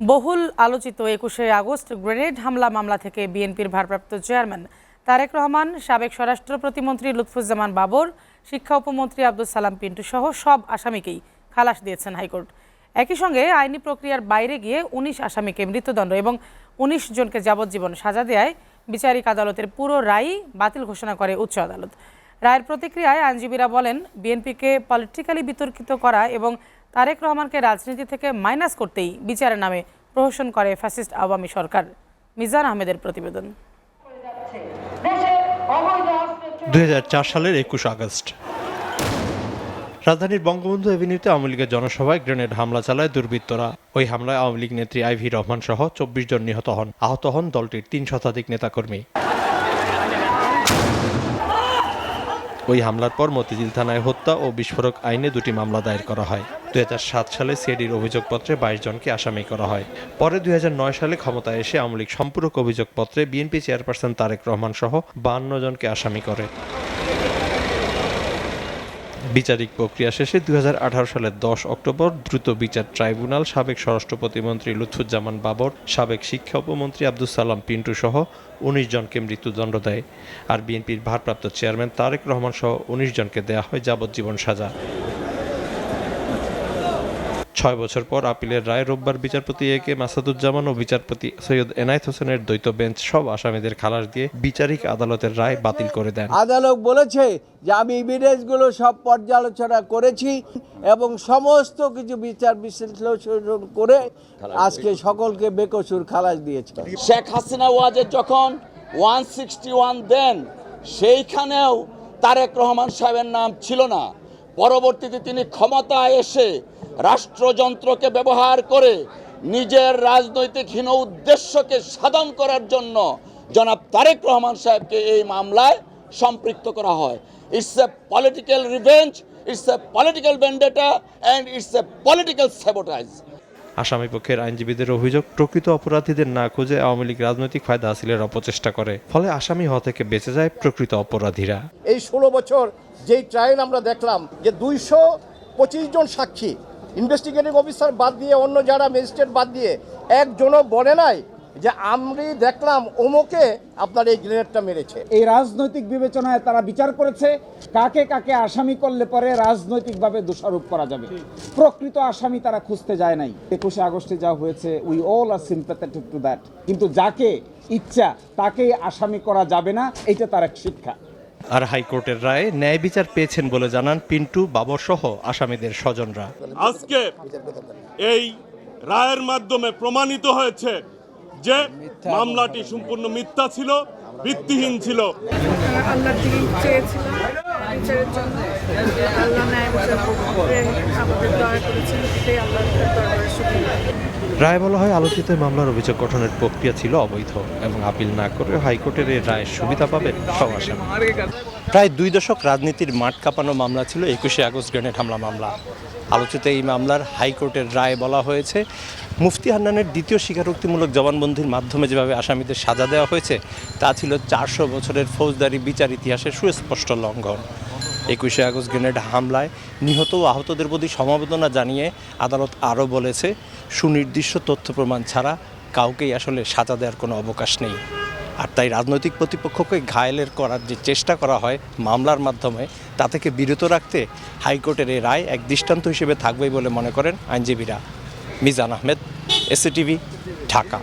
বহুল আলোচিত ২১শে আগস্ট গ্রেনেড হামলা মামলা থেকে বিএনপির ভারপ্রাপ্ত চেয়ারম্যান তারেক রহমান, সাবেক স্বরাষ্ট্র প্রতিমন্ত্রী লুৎফুজ্জামান বাবর, শিক্ষা উপমন্ত্রী আব্দুস সালাম পিন্টু সহ সব আসামিকেই খালাস দিয়েছেন হাইকোর্ট। একই সঙ্গে আইনি প্রক্রিয়ার বাইরে গিয়ে ১৯ আসামিকে মৃত্যুদণ্ড এবং ১৯ জনকে যাবজ্জীবন সাজা দেয় বিচারিক আদালতের পুরো রায় বাতিল ঘোষণা করে উচ্চ আদালত। রায়ের প্রতিক্রিয়ায় আইনজীবীরা বলেন, বিএনপিকে পলিটিক্যালি বিতর্কিত করা এবং তারেক রহমানকে রাজনীতি থেকে মাইনাস করতেই বিচারের নামে প্রহসন করে ফ্যাসিস্ট আওয়ামী সরকার। মিজান আহমেদের প্রতিবেদন। ২০০৪ সালের ২১ আগস্ট রাজধানীর বঙ্গবন্ধু এভিনিউতে আওয়ামী লীগের জনসভায় গ্রেনেড হামলা চালায় দুর্বৃত্তরা। ওই হামলায় আওয়ামী লীগ নেত্রী আইভি রহমান সহ ২৪ জন নিহত হন। আহত হন দলটির ৩ শতাধিক নেতাকর্মী। ওই হামলার পর মতিঝিল থানায় হত্যা ও বিস্ফোরক আইনে ২টি মামলা দায়ের করা হয়। ২০০৭ সালে সিআইডির অভিযোগপত্রে ২২ জনকে আসামি করা হয়। পরে ২০০৯ সালে ক্ষমতায় এসে আওয়ামী লীগ সম্পূরক অভিযোগপত্রে বিএনপি চেয়ারপারসন তারেক রহমান সহ ৫২ জনকে আসামি করে। বিচারিক প্রক্রিয়া শেষে ২০১৮ সালের ১০ অক্টোবর দ্রুত বিচার ট্রাইব্যুনাল সাবেক স্বরাষ্ট্র প্রতিমন্ত্রী লুৎফুজ্জামান বাবর, সাবেক শিক্ষা উপমন্ত্রী আব্দুস সালাম পিন্টু সহ ১৯ জনকে মৃত্যুদণ্ড দেয়। আর বিএনপির ভারপ্রাপ্ত চেয়ারম্যান তারেক রহমান সহ ১৯ জনকে দেয়া হয় যাবজ্জীবন সাজা। ৬ বছর পর আপিলের রায় রোববার বিচারপতি এ.কে মাসাদুজ্জামান ও বিচারপতি সৈয়দ এনায়েত হোসেনের দ্বৈত বেঞ্চ সব আসামিদের খালাস দিয়ে বিচারিক আদালতের রায় বাতিল করে দেন। আদালত বলেছে যে আমি এভিডেন্সগুলো সব পর্যালোচনা করেছি এবং সমস্ত কিছু বিচার বিশ্লেষণ করে আজকে সকলকে বেকসুর খালাস দিয়েছে। শেখ হাসিনা ওয়াজের যখন 161 দেন, সেইখানেও তারেক রহমান সাহেবের নাম ছিল না। পরবর্তীতে তিনি ক্ষমতায় এসে রাষ্ট্রযন্ত্রকে ব্যবহার করে নিজের রাজনৈতিক হীন উদ্দেশ্যকে সাধন করার জন্য জনাব তারেক রহমান সাহেবকে এই মামলায় সম্পৃক্ত করা হয়। It's a political revenge, it's a political vendetta and it's a political sabotage. আসামি পক্ষের আইনজীবীদের অভিযোগ, প্রকৃত অপরাধীদের না খুঁজে আওয়ামী লীগ রাজনৈতিক ফায়দা হাসিলের অপচেষ্টা করে, ফলে আসামি হওয়া থেকে বেঁচে যায় প্রকৃত অপরাধীরা। এই ১৬ বছর যেই ট্রায়াল আমরা দেখলাম যে ২২৫ জন সাক্ষী, ইনভেস্টিগেটিং অফিসার বাদ দিয়ে অন্য যারা ম্যাজিস্ট্রেট বাদ দিয়ে একজনও বলে নাই যে আমি দেখলাম ওমকে আপনার এই গ্রেনেডটা মেরেছে। এই রাজনৈতিক বিবেচনায় তারা বিচার করেছে কাকে কাকে আসামি করলে পরে রাজনৈতিকভাবে দোষারোপ করা যাবে। প্রকৃত আসামি তারা খুঁজতে যায় নাই। ২১শে আগস্টে যা হয়েছে, we all are sympathetic to that. কিন্তু যাকে ইচ্ছা তাকেই আসামি করা যাবে না, এটা তার এক শিক্ষা। আর হাইকোর্টের রায়ে ন্যায় বিচার পেয়েছেন বলে জানান পিন্টু, বাবর সহ আসামিদের স্বজনরা। আজকে এই রায়ের মাধ্যমে প্রমাণিত হয়েছে যে মামলাটি সম্পূর্ণ মিথ্যা ছিল, ভিত্তিহীন ছিল। আল্লাহর দিকে চেয়েছিলাম বিচারের জন্য, আল্লাহ ন্যায় বিচার করে আমাদের দয়া করেছিল, এটাই আল্লাহর দরবারে শুকরিয়া। রায় বলা হয়, আলোচিত মামলার অভিযোগ গঠনের প্রক্রিয়া ছিল অবৈধ এবং আপিল না করে হাইকোর্টের এই রায়ের সুবিধা পাবে সব আসামি। প্রায় ২ দশক রাজনীতির মাঠ কাঁপানো মামলা ছিল ২১শে আগস্ট গ্রেনেড হামলা মামলা। আলোচিত এই মামলার হাইকোর্টের রায় বলা হয়েছে, মুফতি হান্নানের দ্বিতীয় স্বীকারোক্তিমূলক জবানবন্দির মাধ্যমে যেভাবে আসামিদের সাজা দেওয়া হয়েছে তা ছিল ৪০০ বছরের ফৌজদারি বিচার ইতিহাসের সুস্পষ্ট লঙ্ঘন। ২১শে আগস্ট গ্রেনেড হামলায় নিহত ও আহতদের প্রতি সমবেদনা জানিয়ে আদালত আরও বলেছে, সুনির্দিষ্ট তথ্য প্রমাণ ছাড়া কাউকেই আসলে সাজা দেওয়ার কোনো অবকাশ নেই। আর তাই রাজনৈতিক প্রতিপক্ষকে ঘায়েলের করার যে চেষ্টা করা হয় মামলার মাধ্যমে, তা থেকে বিরত রাখতে হাইকোর্টের এই রায় এক দৃষ্টান্ত হিসেবে থাকবে বলে মনে করেন আইনজীবীরা। মিজান আহমেদ, এসএটিভি, ঢাকা।